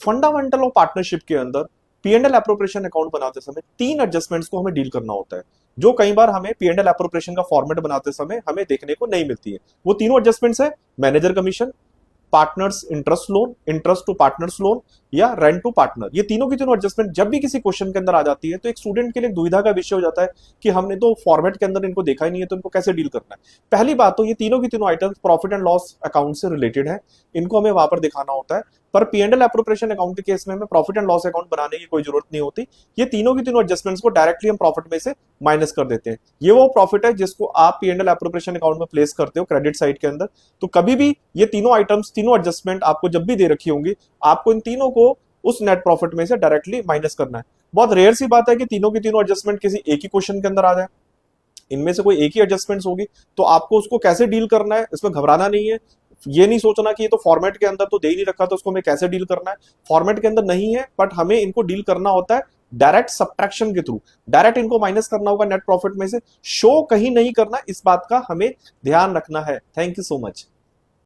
Fundamental of partnership के अंदर P&L appropriation account बनाते समय 3 एडजस्टमेंट्स को हमें डील करना होता है, जो कई बार हमें P&L एप्रोप्रिएशन का फॉर्मेट बनाते समय हमें देखने को नहीं मिलती है। वो तीनों एडजस्टमेंट्स है manager commission, partners interest loan, interest to partners loan, या रेंट टू पार्टनर। ये तीनों की तीनों एडजस्टमेंट जब भी किसी क्वेश्चन के अंदर आ जाती है तो एक स्टूडेंट के लिए दुविधा का विषय हो जाता है कि हमने तो फॉर्मेट के अंदर इनको देखा ही नहीं है, तो इनको कैसे डील करना है। पहली बात तो ये तीनों की तीनों items profit and loss account से रिलेटेड है, इनको हमें वहां पर दिखाना होता है। पर P&L एप्रोप्रिएशन अकाउंट के केस में हमें प्रॉफिट एंड लॉस अकाउंट बनाने की कोई जरूरत नहीं होती। ये तीनों की तीनों एडजस्टमेंट्स को डायरेक्टली हम प्रॉफिट में से माइनस कर देते हैं। ये वो प्रॉफिट है जिसको आप P&L एप्रोप्रिएशन अकाउंट में प्लेस करते हो क्रेडिट साइड के अंदर। तो कभी भी ये तीनों आइटम्स, तीनों एडजस्टमेंट आपको जब भी दे रखी होंगी, आपको इन तीनों को उस नेट प्रॉफिट में से डायरेक्टली माइनस करना है। बहुत रेयर सी बात है कि तीनों की तीनों एडजस्टमेंट किसी एक ही क्वेश्चन के अंदर आ जाए। इनमें से कोई एक ही एडजस्टमेंट्स होगी, तो आपको उसको कैसे डील करना है इसमें घबराना नहीं है। ये नहीं सोचना कि ये तो फॉर्मेट के अंदर तो दे ही नहीं रखा, तो उसको हमें कैसे डील करना है। फॉर्मेट के अंदर नहीं है, बट हमें इनको डील करना होता है डायरेक्ट सब्ट्रैक्शन के थ्रू। डायरेक्ट इनको माइनस करना होगा नेट प्रॉफिट में से, शो कहीं नहीं करना, इस बात का हमें ध्यान रखना है। Thank you so much.